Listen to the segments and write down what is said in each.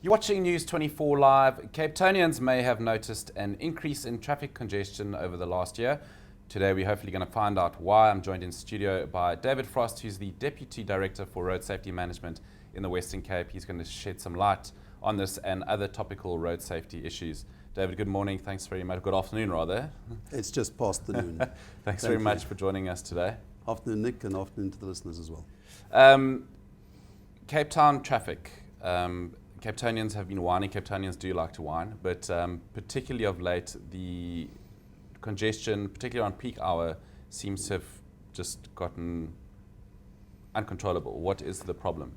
You're watching News 24 Live. Cape Townians may have noticed an increase in traffic congestion over the last year. Today we're hopefully going to find out why. I'm joined in studio by David Frost, who's the Deputy Director for Road Safety Management in the Western Cape. He's going to shed some light on this and other topical road safety issues. David, good morning. Thanks very much. Good afternoon, rather. It's just past the noon. Thanks very much for joining us today. Afternoon, Nick, and afternoon to the listeners as well. Cape Town traffic. Cape Townians have been whining. Cape Townians do like to whine, but particularly of late, the congestion, particularly on peak hour, seems to have just gotten uncontrollable. What is the problem?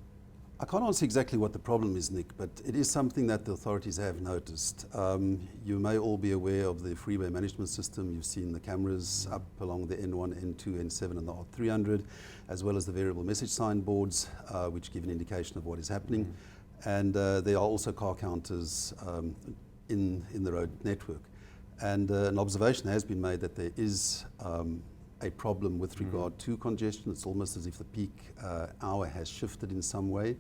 I can't answer exactly what the problem is, Nick, but it is something that the authorities have noticed. You may all be aware of the freeway management system. You've seen the cameras up along the N1, N2, N7 and the R300, as well as the variable message signboards, which give an indication of what is happening. And there are also car counters in the road network. And an observation has been made that there is a problem with regard to congestion. It's almost as if the peak hour has shifted in some way.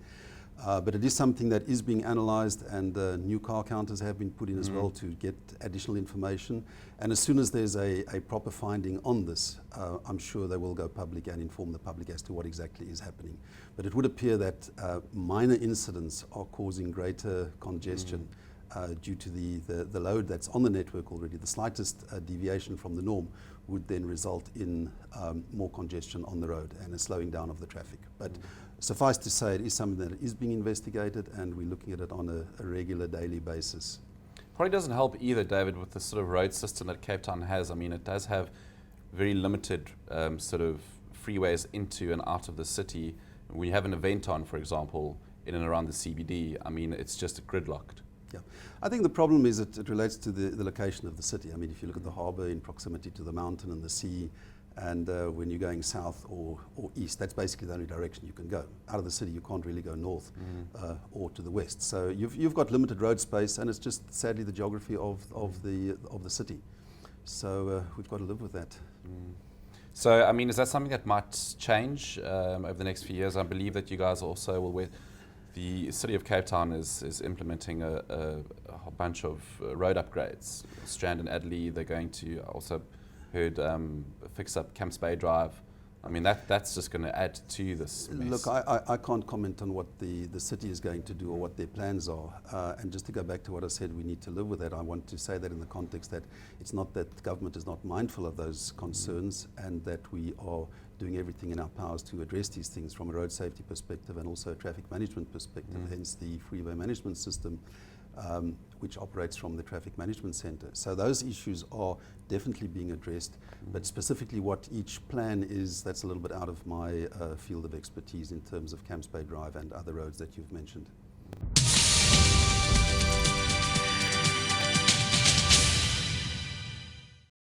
But it is something that is being analysed, and new car counters have been put in as well to get additional information. And as soon as there's a proper finding on this, I'm sure they will go public and inform the public as to what exactly is happening. But it would appear that minor incidents are causing greater congestion due to the load that's on the network already. The slightest deviation from the norm would then result in more congestion on the road and a slowing down of the traffic. But suffice to say, it is something that is being investigated, and we're looking at it on a regular daily basis. Probably doesn't help either, David, with the sort of road system that Cape Town has. I mean, it does have very limited sort of freeways into and out of the city. When you have an event on, for example, in and around the CBD, I mean, it's just gridlocked. Yeah, I think the problem is that it relates to the location of the city. I mean, if you look at the harbour in proximity to the mountain and the sea, and when you're going south or east, that's basically the only direction you can go. Out of the city, you can't really go north or to the west. So you've got limited road space, and it's just sadly the geography of the city. So we've got to live with that. So, I mean, is that something that might change over the next few years? I believe that you guys also will. The City of Cape Town is implementing a bunch of road upgrades. Strand and Adderley, they're going to also heard fix up Camps Bay Drive. I mean, that's just going to add to this mess. Look, I can't comment on what the city is going to do or what their plans are. And just to go back to what I said, we need to live with that. I want to say that in the context that it's not that government is not mindful of those concerns, and that we are doing everything in our powers to address these things from a road safety perspective and also a traffic management perspective, hence the freeway management system, which operates from the traffic management centre. So those issues are definitely being addressed, but specifically what each plan is, that's a little bit out of my field of expertise in terms of Camps Bay Drive and other roads that you've mentioned.